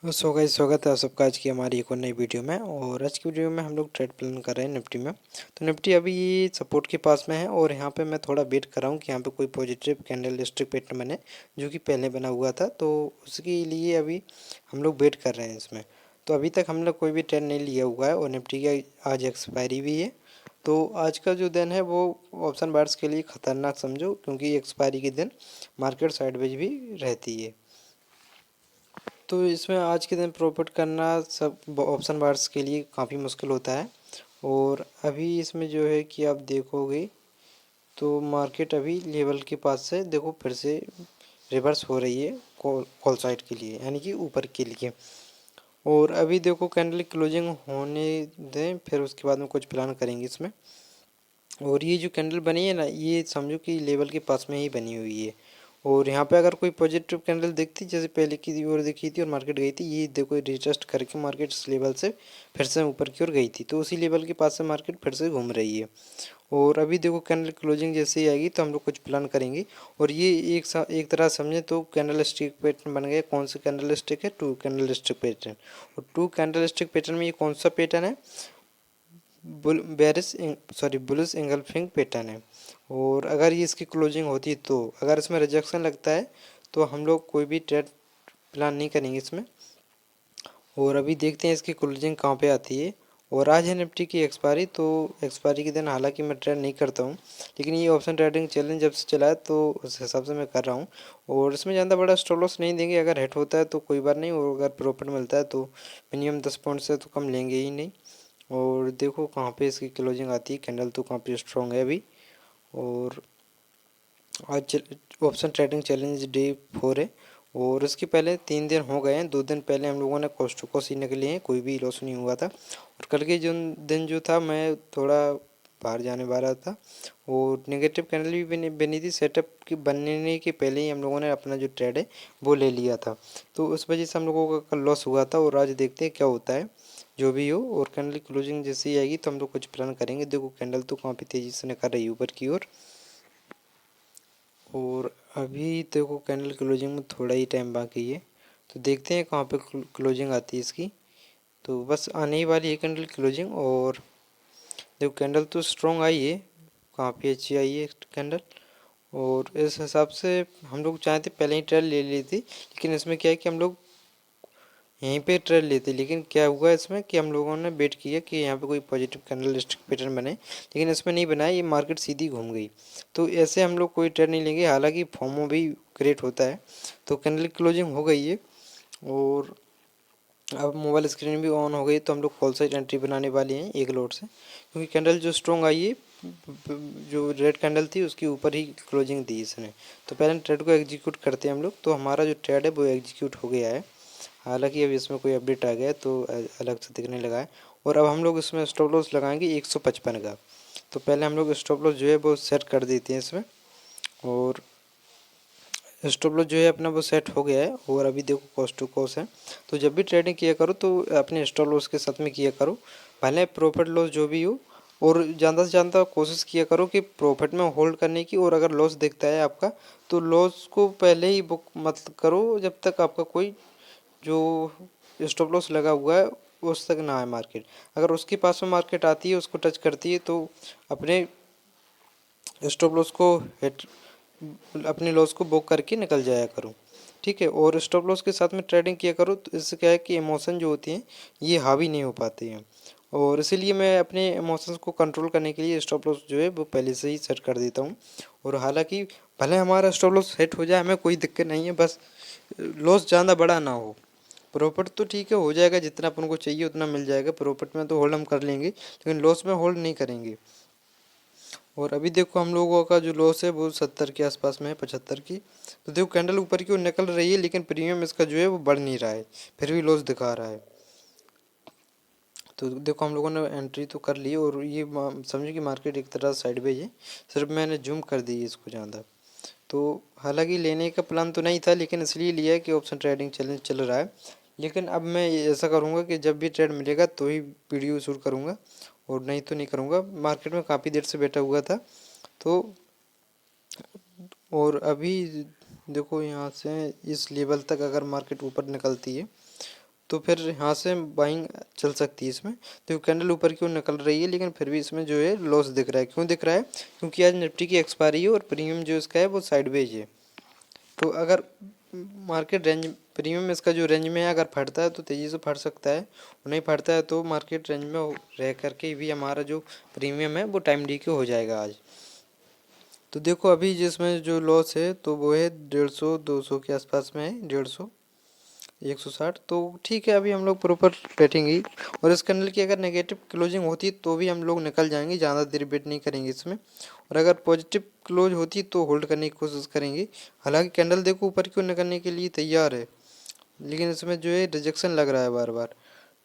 So guys, स्वागत है आप सबका आज की हमारी एक और नई वीडियो में। और आज की वीडियो में हम लोग ट्रेड प्लान कर रहे हैं निफ्टी में। तो निफ्टी अभी सपोर्ट के पास में है और यहाँ पे मैं थोड़ा वेट कर रहा हूँ कि यहाँ पे कोई पॉजिटिव कैंडल स्टिक पैटर्न बने जो कि पहले बना हुआ था, तो उसके लिए अभी हम लोग वेट कर रहे हैं इसमें। तो अभी तक हम लोग कोई भी ट्रेड नहीं लिया हुआ है और निफ्टी की आज एक्सपायरी भी है। तो आज का जो दिन है वो ऑप्शन बायर्स के लिए ख़तरनाक समझो, क्योंकि एक्सपायरी के दिन मार्केट साइडवेज भी रहती है। तो इसमें आज के दिन प्रॉफिट करना सब ऑप्शन बायर्स के लिए काफ़ी मुश्किल होता है। और अभी इसमें जो है कि आप देखोगे तो मार्केट अभी लेवल के पास से देखो फिर से रिवर्स हो रही है कॉल साइड के लिए, यानी कि ऊपर के लिए। और अभी देखो कैंडल क्लोजिंग होने दें, फिर उसके बाद में कुछ प्लान करेंगे इसमें। और ये जो कैंडल बनी है ना, ये समझो कि लेवल के पास में ही बनी हुई है। और यहाँ पे अगर कोई पॉजिटिव कैंडल दिखती जैसे पहले की ओर दिखी थी और मार्केट गई थी, ये देखो रिटेस्ट करके मार्केट इस लेवल से फिर से ऊपर की ओर गई थी, तो उसी लेवल के पास से मार्केट फिर से घूम रही है। और अभी देखो कैंडल क्लोजिंग जैसे ही आएगी तो हम लोग कुछ प्लान करेंगे। और ये एक तरह समझे तो कैंडल स्टिक पैटर्न बन गया। कौन सा कैंडल स्टिक है? Two candlestick pattern. और टू कैंडल स्टिक पैटर्न में ये कौन सा पैटर्न है? बुलिश इंगल्फिंग पैटर्न है। और अगर ये इसकी क्लोजिंग होती है, तो अगर इसमें रिजेक्शन लगता है तो हम लोग कोई भी ट्रेड प्लान नहीं करेंगे इसमें। और अभी देखते हैं इसकी क्लोजिंग कहाँ पे आती है। और आज है निफ्टी की एक्सपायरी, तो एक्सपायरी के दिन हालांकि मैं ट्रेड नहीं करता हूँ, लेकिन ये ऑप्शन ट्रेडिंग चैलेंज जब से चला है तो उस हिसाब से मैं कर रहा हूँ। और इसमें ज़्यादा बड़ा स्टॉप लॉस नहीं देंगे। अगर हिट होता है तो कोई बात नहीं, और अगर प्रॉफिट मिलता है तो मिनिमम 10 पॉइंट से तो कम लेंगे ही नहीं। और देखो कहाँ पे इसकी क्लोजिंग आती है। कैंडल तो काफ़ी स्ट्रॉन्ग है अभी। और आज ऑप्शन ट्रेडिंग चैलेंज डे 4 है। और इसके पहले 3 दिन हो गए हैं। 2 दिन पहले हम लोगों ने कॉस्ट टू कॉस्ट ही निकले हैं, कोई भी लॉस नहीं हुआ था। और कल के जो दिन जो था, मैं थोड़ा बाहर जाने वाला था और नेगेटिव कैंडल भी बनी थी। सेटअप की बनने के पहले ही हम लोगों ने अपना जो ट्रेड है वो ले लिया था, तो उस वजह से हम लोगों का कल लॉस हुआ था। और आज देखते हैं क्या होता है, जो भी हो। और कैंडल क्लोजिंग जैसे ही आएगी तो हम लोग कुछ प्लान करेंगे। देखो कैंडल तो काफ़ी तेज़ी से निकल रही है ऊपर की ओर। और अभी देखो कैंडल क्लोजिंग में थोड़ा ही टाइम बाकी है, तो देखते हैं कहाँ पे क्लोजिंग आती है इसकी। तो बस आने ही वाली है कैंडल क्लोजिंग। और देखो कैंडल तो स्ट्रॉन्ग आई है, काफ़ी अच्छी आई है कैंडल। और इस हिसाब से हम लोग चाहते पहले ही ट्रेड ले ली थी, लेकिन इसमें क्या है कि हम लोग यहीं पे ट्रेड लेते। लेकिन क्या हुआ इसमें कि हम लोगों ने वेट किया कि यहाँ पे कोई पॉजिटिव कैंडल स्टिक पैटर्न बने, लेकिन इसमें नहीं बना। ये मार्केट सीधी घूम गई। तो ऐसे हम लोग कोई ट्रेड नहीं लेंगे, हालांकि फॉर्मो भी क्रिएट होता है। तो कैंडल क्लोजिंग हो गई है और अब मोबाइल स्क्रीन भी ऑन हो गई, तो हम लोग कॉल साइड एंट्री बनाने वाले हैं एक लोड से, क्योंकि कैंडल जो स्ट्रॉन्ग आई है, जो रेड कैंडल थी उसके ऊपर ही क्लोजिंग दी इसने। तो पहले ट्रेड को एग्जीक्यूट करते हैं हम लोग। तो हमारा जो ट्रेड है वो एग्जीक्यूट हो गया है। हालांकि अभी इसमें कोई अपडेट आ गया है तो अलग से दिखने लगा है। और अब हम लोग इसमें स्टॉप लॉस लगाएंगे 155 का। तो पहले हम लोग स्टॉप लॉस जो है वो सेट कर देते हैं इसमें। और स्टॉप लॉस जो है अपना वो सेट हो गया है। और अभी देखो कॉस्ट टू कॉस्ट है, तो जब भी ट्रेडिंग किया करो तो अपने स्टॉप लॉस के साथ में किया करो, भले प्रॉफिट लॉस जो भी हो। और ज़्यादा से ज़्यादा कोशिश किया करो कि प्रॉफिट में होल्ड करने की। और अगर लॉस दिखता है आपका तो लॉस को पहले ही बुक मत करो जब तक आपका कोई जो स्टॉप लॉस लगा हुआ है उस तक ना आए मार्केट। अगर उसके पास में मार्केट आती है, उसको टच करती है, तो अपने स्टॉप लॉस को हिट अपने लॉस को बुक करके निकल जाया करो, ठीक है। और स्टॉप लॉस के साथ में ट्रेडिंग किया करो, तो इससे क्या है कि इमोशन जो होती हैं ये हावी नहीं हो पाते हैं। और इसीलिए मैं अपने इमोशंस को कंट्रोल करने के लिए स्टॉप लॉस जो है वो पहले से ही सेट कर देता हूँ। और हालांकि भले हमारा स्टॉप लॉस सेट हो जाए, हमें कोई दिक्कत नहीं है, बस लॉस ज़्यादा बड़ा ना हो। प्रॉफिट तो ठीक है, हो जाएगा, जितना अपन को चाहिए उतना मिल जाएगा। प्रॉफिट में तो होल्ड हम कर लेंगे, लेकिन लॉस में होल्ड नहीं करेंगे। और अभी देखो हम लोगों का जो लॉस है वो 70 के आसपास में है, 75 की। तो देखो कैंडल ऊपर की ओर निकल रही है, लेकिन प्रीमियम इसका जो है वो बढ़ नहीं रहा है, फिर भी लॉस दिखा रहा है। तो देखो हम लोगों ने एंट्री तो कर ली। और ये समझो कि मार्केट एक तरह साइडवेज है, सिर्फ मैंने जूम कर दी है इसको ज़्यादा। तो हालांकि लेने का प्लान तो नहीं था, लेकिन इसलिए लिया है कि ऑप्शन ट्रेडिंग चैलेंज चल रहा है। लेकिन अब मैं ऐसा करूँगा कि जब भी ट्रेड मिलेगा तो ही वीडियो शूट करूँगा, और नहीं तो नहीं करूँगा। मार्केट में काफ़ी देर से बैठा हुआ था तो। और अभी देखो यहाँ से इस लेवल तक अगर मार्केट ऊपर निकलती है तो फिर यहाँ से बाइंग चल सकती है इसमें। तो कैंडल ऊपर की ओर निकल रही है, लेकिन फिर भी इसमें जो है लॉस दिख रहा है। क्यों दिख रहा है? क्योंकि आज निफ्टी की एक्सपायरी है और प्रीमियम जो इसका है वो साइडवेज है। तो अगर मार्केट रेंज प्रीमियम इसका जो रेंज में है, अगर फटता है तो तेज़ी से फट सकता है, और नहीं फटता है तो मार्केट रेंज में रह करके भी हमारा जो प्रीमियम है वो टाइम डी के हो जाएगा आज। तो देखो अभी जिसमें जो लॉस है तो वो है 150 200 के आसपास में है, 150 160। तो ठीक है, अभी हम लोग प्रॉपर बैठेंगे, और इस कैंडल की अगर नेगेटिव क्लोजिंग होती तो भी हम लोग निकल जाएंगे, ज़्यादा देर वेट नहीं करेंगे इसमें। और अगर पॉजिटिव क्लोज होती तो होल्ड करने की कोशिश करेंगे। हालांकि कैंडल देखो ऊपर की ओर निकलने के लिए तैयार है, लेकिन इसमें जो है रिजेक्शन लग रहा है बार बार।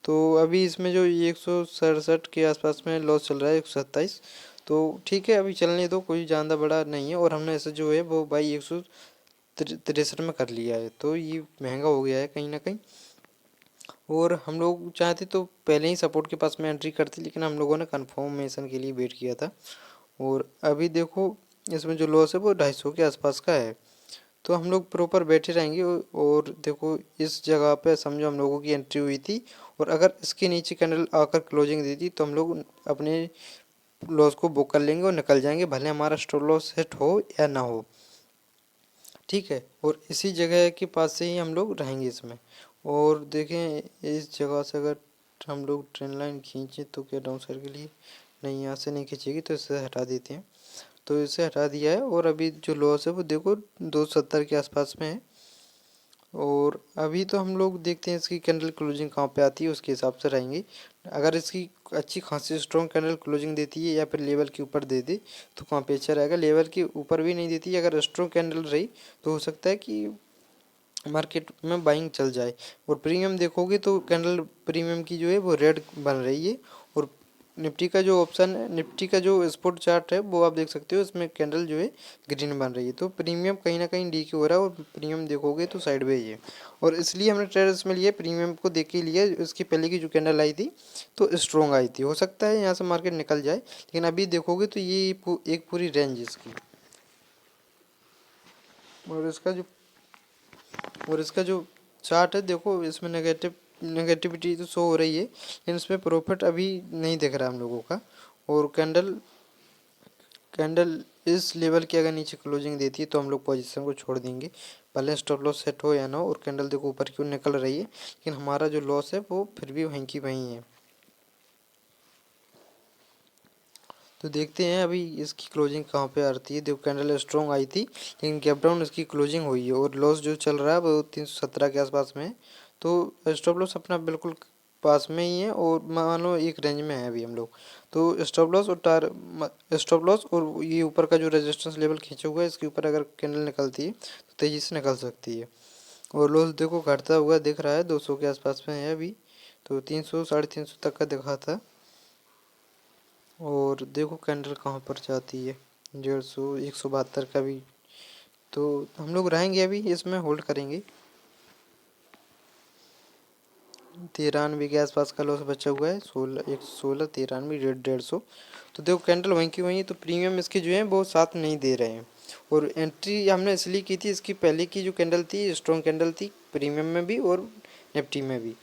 तो अभी इसमें जो 167 के आसपास में लॉस चल रहा है, 127। तो ठीक है, अभी चलने दो, कोई ज़्यादा बड़ा नहीं है। और हमने ऐसे जो है वो बाई 163 में कर लिया है, तो ये महंगा हो गया है कहीं ना कहीं। और हम लोग चाहते तो पहले ही सपोर्ट के पास में एंट्री करते, लेकिन हम लोगों ने कन्फर्मेशन के लिए वेट किया था। और अभी देखो इसमें जो लॉस है वो 250 के आसपास का है। तो हम लोग प्रॉपर बैठे रहेंगे। और देखो इस जगह पे समझो हम लोगों की एंट्री हुई थी, और अगर इसके नीचे कैंडल आकर क्लोजिंग दी थी तो हम लोग अपने लॉस को बुक कर लेंगे और निकल जाएंगे, भले हमारा स्टॉप लॉस सेट हो या ना हो। ठीक है, और इसी जगह के पास से ही हम लोग रहेंगे इसमें। और देखें इस जगह से अगर हम लोग ट्रेन लाइन खींचे तो क्या डाउन साइड के लिए, नहीं यहाँ से नहीं खींचेगी, तो इसे हटा देते हैं। तो इसे हटा दिया है, और अभी जो लॉस है वो देखो 270 के आसपास में है। और अभी तो हम लोग देखते हैं इसकी कैंडल क्लोजिंग कहाँ पे आती है, उसके हिसाब से रहेंगे। अगर इसकी अच्छी खासी स्ट्रॉन्ग कैंडल क्लोजिंग देती है या फिर लेवल के ऊपर दे दे तो कहाँ पे अच्छा रहेगा। लेवल के ऊपर भी नहीं देती, अगर स्ट्रॉन्ग कैंडल रही तो हो सकता है कि मार्केट में बाइंग चल जाए। और प्रीमियम देखोगे तो कैंडल प्रीमियम की जो है वो रेड बन रही है। और निफ्टी का जो ऑप्शन है, निफ्टी का जो स्पॉट चार्ट है वो आप देख सकते हो, इसमें कैंडल जो है ग्रीन बन रही है। तो प्रीमियम कहीं ना कहीं डी के हो रहा है, और प्रीमियम देखोगे तो साइडवेज है। और इसलिए हमने ट्रेड इसमें लिया, प्रीमियम को देख के लिया। इसकी पहले की जो कैंडल आई थी तो स्ट्रॉन्ग आई थी, हो सकता है यहाँ से मार्केट निकल जाए, लेकिन अभी देखोगे तो ये एक पूरी रेंज इसकी। और इसका जो चार्ट है देखो, इसमें नेगेटिविटी तो शो हो रही है, लेकिन इसमें प्रॉफिट अभी नहीं दिख रहा हम लोगों का। और कैंडल इस लेवल की अगर नीचे क्लोजिंग देती है तो हम लोग पोजीशन को छोड़ देंगे, भले स्टॉप लॉस सेट हो या ना हो। और कैंडल देखो ऊपर की ओर निकल रही है, लेकिन हमारा जो लॉस है वो फिर भी वहीं की वहीं है। तो देखते हैं अभी इसकी क्लोजिंग कहाँ पे आती है। देखो कैंडल स्ट्रॉन्ग आई थी, लेकिन गैप डाउन इसकी क्लोजिंग हुई है, और लॉस जो चल रहा है वो 317 के आसपास में है। तो स्टॉप लॉस अपना बिल्कुल पास में ही है, और मान लो एक रेंज में है अभी हम लोग। तो स्टॉप लॉस और ये ऊपर का जो रेजिस्टेंस लेवल खींचा हुआ है, इसके ऊपर अगर कैंडल निकलती है तो तेज़ी से निकल सकती है। और लॉस देखो घटता हुआ दिख रहा है, 200 के आसपास में है अभी। तो 300 350 तक का दिखा था। और देखो कैंडल कहाँ पर जाती है, 150 172 का भी। तो हम लोग रहेंगे अभी इसमें, होल्ड करेंगे। 93 के आसपास का लॉस बचा हुआ है, 116 93 150। तो देखो कैंडल वहीं की वहीं, तो प्रीमियम इसके जो है वो साथ नहीं दे रहे हैं। और एंट्री हमने इसलिए की थी, इसकी पहले की जो कैंडल थी स्ट्रॉन्ग कैंडल थी, प्रीमियम में भी और निफ्टी में भी।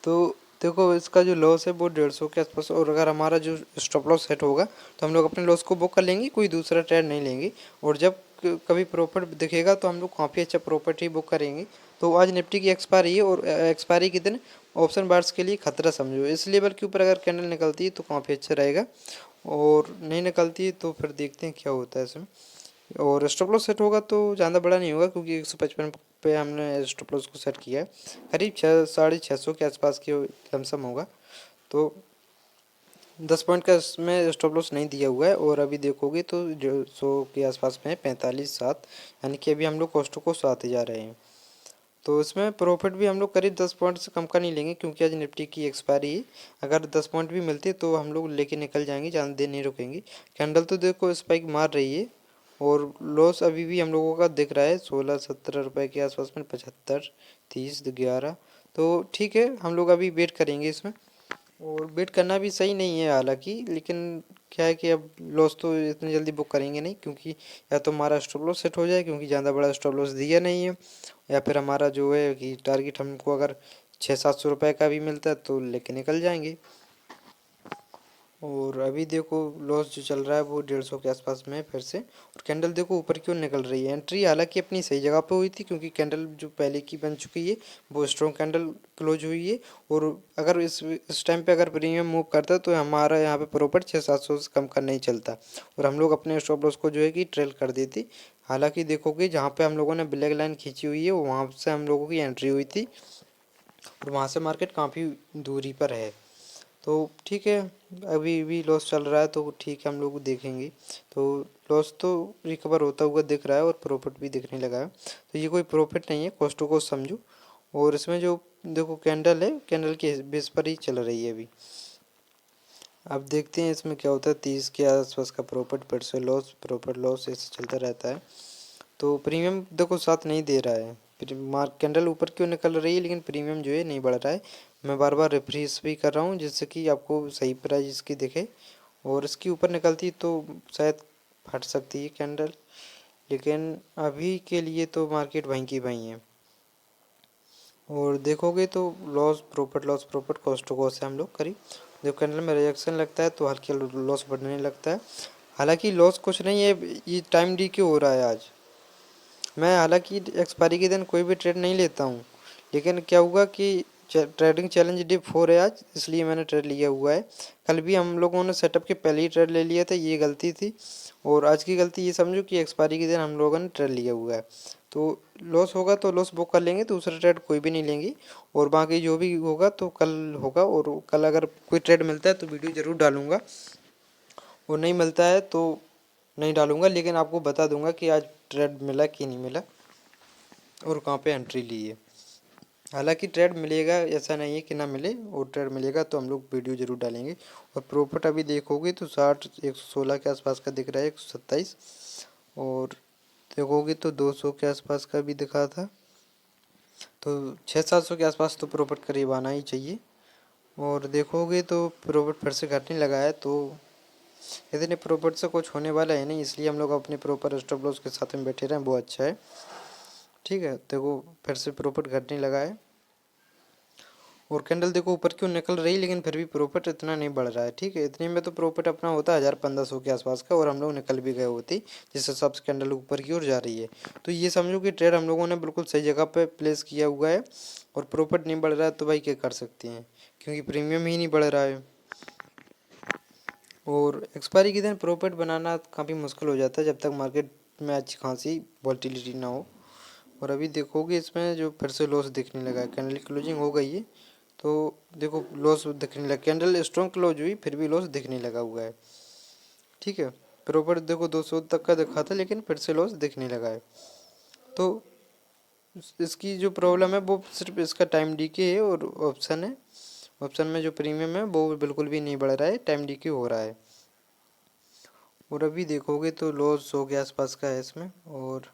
तो देखो इसका जो लॉस है वो 150 के आसपास, और अगर हमारा जो स्टॉप लॉस सेट होगा तो हम लोग अपने लॉस को बुक कर लेंगे, कोई दूसरा ट्रेड नहीं लेंगे। और जब कभी प्रॉफिट दिखेगा तो हम लोग काफ़ी अच्छा प्रॉफिट ही बुक करेंगे। तो आज निफ्टी की एक्सपायरी है, और एक्सपायरी के दिन ऑप्शन बार्स के लिए खतरा समझो। इस लेवल के ऊपर अगर कैंडल निकलती है तो काफ़ी अच्छा रहेगा, और नहीं निकलती है तो फिर देखते हैं क्या होता है इसमें। और स्टॉप लॉस सेट होगा तो ज़्यादा बड़ा नहीं होगा, क्योंकि 155 पे हमने स्टॉप लॉस को सेट किया है, करीब 600 के आसपास की लमसम होगा। तो 10 पॉइंट का इसमें स्टॉप लॉस नहीं दिया हुआ है। और अभी देखोगे तो 100 के आसपास में 45.7, यानी कि अभी हम लोग कॉस्ट को आते जा रहे हैं। तो इसमें प्रॉफिट भी हम लोग करीब 10 पॉइंट से कम का नहीं लेंगे, क्योंकि आज निफ्टी की एक्सपायरी है। अगर 10 पॉइंट भी मिलते तो हम लोग लेके निकल जाएंगे, ज़्यादा देर नहीं रुकेंगे। कैंडल तो देखो स्पाइक मार रही है, और लॉस अभी भी हम लोगों का दिख रहा है 16-17 रुपये के आसपास में, 75 30 11। तो ठीक है, हम लोग अभी वेट करेंगे इसमें। और वेट करना भी सही नहीं है हालांकि, लेकिन क्या है कि अब लॉस तो इतनी जल्दी बुक करेंगे नहीं, क्योंकि या तो हमारा स्टॉप लॉस सेट हो जाए, क्योंकि ज़्यादा बड़ा स्टॉप लॉस दिया नहीं है, या फिर हमारा जो है कि टारगेट हमको अगर 600-700 रुपये का भी मिलता है तो लेके निकल जाएंगे। और अभी देखो लॉस जो चल रहा है वो 150 के आसपास में फिर से। और कैंडल देखो ऊपर क्यों निकल रही है। एंट्री हालांकि अपनी सही जगह पे हुई थी क्योंकि कैंडल जो पहले की बन चुकी है वो स्ट्रॉन्ग कैंडल क्लोज हुई है। और अगर इस टाइम पे अगर प्रीमियम मूव करता तो हमारा यहाँ पे प्रॉफिट 600-700 से कम का नहीं चलता और हम लोग अपने स्टॉप लॉस को जो है कि ट्रेल कर देती। हालांकि देखोगे जहाँ पे हम लोगों ने ब्लैक लाइन खींची हुई है वहाँ से हम लोगों की एंट्री हुई थी और वहाँ से मार्केट काफ़ी दूरी पर है। तो ठीक है, अभी भी लॉस चल रहा है तो ठीक है, हम लोग देखेंगे। तो लॉस तो रिकवर होता हुआ दिख रहा है और प्रॉफिट भी दिखने लगा है। तो ये कोई प्रॉफिट नहीं है, कॉस्ट टू कॉस्ट समझो। और इसमें जो देखो कैंडल है, कैंडल के बेस पर ही चल रही है अभी। अब देखते हैं इसमें क्या होता है। 30 के आसपास का प्रॉफिट, फिर से लॉस, प्रॉफिट लॉस, ऐसे चलता रहता है। तो प्रीमियम देखो साथ नहीं दे रहा है। मार्क कैंडल ऊपर क्यों निकल रही है लेकिन प्रीमियम जो है नहीं बढ़ रहा है। मैं बार बार रिफ्रेश भी कर रहा हूँ जिससे कि आपको सही प्राइस इसकी दिखे। और इसकी ऊपर निकलती तो शायद फट सकती है कैंडल, लेकिन अभी के लिए तो मार्केट वहीं की वहीं है। और देखोगे तो loss profit, loss profit, cost to cost से हम लोग करीब। जब कैंडल में रिजेक्शन लगता है तो हल्की लॉस बढ़ने लगता है। हालांकि लॉस कुछ नहीं है, ये टाइम डी क्यों हो रहा है आज। मैं हालांकि एक्सपायरी के दिन कोई भी ट्रेड नहीं लेता हूँ, लेकिन क्या हुआ कि ट्रेडिंग चैलेंज डे 4 है आज, इसलिए मैंने ट्रेड लिया हुआ है। कल भी हम लोगों ने सेटअप के पहले ही ट्रेड ले लिया था, ये गलती थी। और आज की गलती ये समझो कि एक्सपायरी के दिन हम लोगों ने ट्रेड लिया हुआ है। तो लॉस होगा तो लॉस बुक कर लेंगे, दूसरा ट्रेड कोई भी नहीं लेंगे। और बाकी जो भी होगा तो कल होगा। और कल अगर कोई ट्रेड मिलता है तो वीडियो ज़रूर डालूंगा, और नहीं मिलता है तो नहीं डालूंगा, लेकिन आपको बता दूंगा कि आज ट्रेड मिला कि नहीं मिला और कहाँ पे एंट्री ली है। हालांकि ट्रेड मिलेगा, ऐसा नहीं है कि ना मिले, और ट्रेड मिलेगा तो हम लोग वीडियो जरूर डालेंगे। और प्रॉफिट अभी देखोगे तो 60, 116 के आसपास का दिख रहा है, 127। और देखोगे तो 200 के आसपास का भी दिखा था। तो 600-700 के आसपास तो प्रॉफिट करीब आना ही चाहिए। और देखोगे तो प्रॉफिट फिर से घटने लगा है, तो इतने प्रॉफिट से कुछ होने वाला है नहीं, इसलिए हम लोग अपने प्रॉपर स्टॉप लॉस के साथ में बैठे रहें, वो अच्छा है। ठीक है, देखो फिर से प्रॉफिट घटने लगा है। और कैंडल देखो ऊपर क्यों निकल रही है लेकिन फिर भी प्रॉफिट इतना नहीं बढ़ रहा है। ठीक है, इतने में तो प्रॉफिट अपना होता है 1000-1500 के आसपास का, और हम लोग निकल भी गए होते जिस हिसाब से कैंडल ऊपर की ओर जा रही है। तो ये समझो कि ट्रेड हम लोगों ने बिल्कुल सही जगह पे प्लेस किया हुआ है। और प्रॉफिट नहीं बढ़ रहा है तो भाई क्या कर सकते हैं, क्योंकि प्रीमियम ही नहीं बढ़ रहा है। और एक्सपायरी के दिन प्रॉफिट बनाना काफ़ी मुश्किल हो जाता है जब तक मार्केट में अच्छी खासी वॉल्टिलिटी ना हो। और अभी देखोगे इसमें जो फिर से लॉस दिखने लगा है, कैंडल क्लोजिंग हो गई है तो देखो लॉस दिखने लगा। कैंडल स्ट्रॉन्ग क्लोज हुई फिर भी लॉस दिखने लगा हुआ है। ठीक है, प्रॉफिट देखो 200 तक का दिखा था लेकिन फिर से लॉस दिखने लगा है। तो इसकी जो प्रॉब्लम है वो सिर्फ इसका टाइम डीके है और ऑप्शन है। ऑप्शन में जो प्रीमियम है वो बिल्कुल भी नहीं बढ़ रहा है, टाइम डीके हो रहा है। और अभी देखोगे तो लॉस 100 के आसपास का है इसमें। और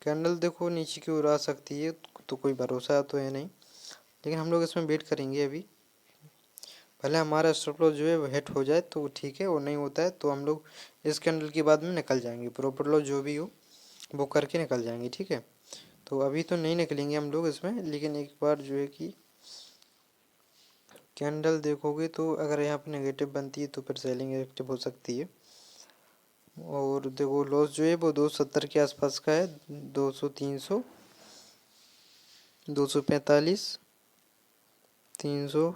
कैंडल देखो नीचे की ओर आ सकती है तो कोई भरोसा तो है नहीं, लेकिन हम लोग इसमें वेट करेंगे अभी। पहले हमारा स्टॉप लॉस जो है वो हिट हो जाए तो ठीक है, और नहीं होता है तो हम लोग इस कैंडल के बाद में निकल जाएंगे, प्रॉफिट लॉस जो भी हो वो करके निकल जाएंगे। ठीक है, तो अभी तो नहीं निकलेंगे हम लोग इसमें, लेकिन एक बार जो है कि कैंडल देखोगे तो अगर यहाँ पर नेगेटिव बनती है तो फिर सेलिंग एक्टिव हो सकती है। और देखो लॉस जो है वो 270 के आसपास का है, 200, 300, 245, 300।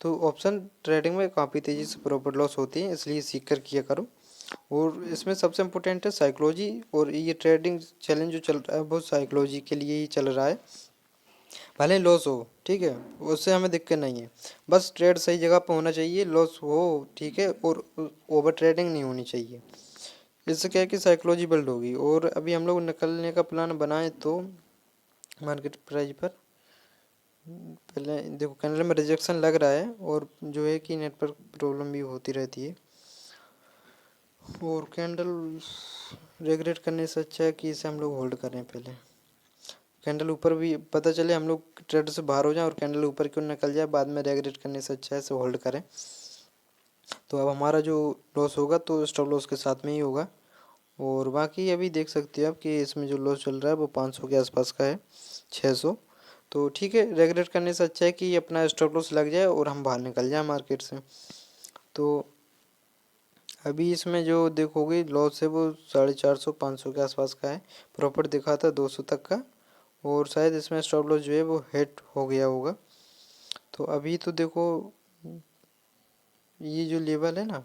तो ऑप्शन ट्रेडिंग में काफ़ी तेज़ी से प्रॉफिट लॉस होती है, इसलिए सीख कर किया करो। और इसमें सबसे इम्पोर्टेंट है साइकोलॉजी। और ये ट्रेडिंग चैलेंज जो चल रहा है वो साइकोलॉजी के लिए ही चल रहा है, भले लॉस हो। ठीक है, उससे हमें दिक्कत नहीं है, बस ट्रेड सही जगह पर होना चाहिए, लॉस हो ठीक है, और ओवर ट्रेडिंग नहीं होनी चाहिए। इससे क्या है कि साइकोलॉजी बिल्ड होगी। और अभी हम लोग निकलने का प्लान बनाए तो मार्केट प्राइस पर पहले देखो कैंडल में रिजेक्शन लग रहा है, और जो है कि नेटवर्क प्रॉब्लम भी होती रहती है। और कैंडल रिग्रेट करने से अच्छा है कि इसे हम लोग होल्ड करें। पहले कैंडल ऊपर भी पता चले हम लोग ट्रेड से बाहर हो जाएं और कैंडल ऊपर क्यों निकल जाए, बाद में रिग्रेट करने से अच्छा है इसे होल्ड करें। तो अब हमारा जो लॉस होगा तो स्टॉप लॉस के साथ में ही होगा। और बाकी अभी देख सकते हो आप कि इसमें जो लॉस चल रहा है वो 500 के आसपास का है, 600। तो ठीक है, रेगुलेट करने से अच्छा है कि अपना स्टॉप लॉस लग जाए और हम बाहर निकल जाए मार्केट से। तो अभी इसमें जो देखोगे लॉस है वो 450 500 के आसपास का है। प्रॉफिट दिखा था 200 तक का, और शायद इसमें स्टॉप लॉस जो है वो हिट हो गया होगा। तो अभी तो देखो ये जो लेवल है ना,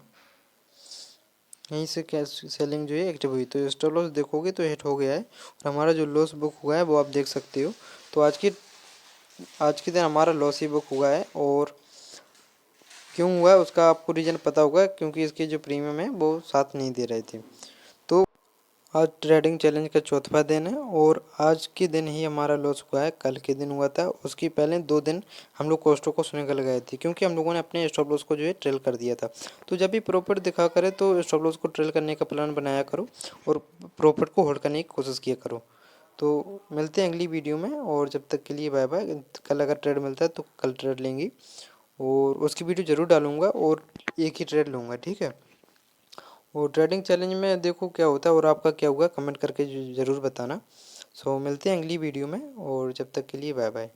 यहीं से कैश सेलिंग जो है एक्टिव हुई, तो स्टॉप लॉस देखोगे तो हिट हो गया है, और हमारा जो लॉस बुक हुआ है वो आप देख सकते हो। तो आज के दिन हमारा लॉस ही बुक हुआ है, और क्यों हुआ है उसका आपको रीज़न पता होगा, क्योंकि इसके जो प्रीमियम है वो साथ नहीं दे रहे थे। तो आज ट्रेडिंग चैलेंज का चौथा दिन है, और आज के दिन ही हमारा लॉस हुआ है। कल के दिन हुआ था, उसकी पहले 2 दिन हम लोग कॉस्टो को निकल गए थे, क्योंकि हम लोगों ने अपने स्टॉप लॉस को जो है ट्रेल कर दिया था। तो जब भी प्रॉफिट दिखा करे तो स्टॉप लॉस को ट्रेल करने का प्लान बनाया करो, और प्रॉफिट को होल्ड करने की कोशिश किया करो। तो मिलते हैं अगली वीडियो में, और जब तक के लिए बाय बाय। कल अगर ट्रेड मिलता है तो कल ट्रेड लेंगे, और उसकी वीडियो ज़रूर डालूंगा, और एक ही ट्रेड लूँगा, ठीक है। और ट्रेडिंग चैलेंज में देखो क्या होता है और आपका क्या हुआ, कमेंट करके ज़रूर बताना। सो मिलते हैं अगली वीडियो में, और जब तक के लिए बाय बाय।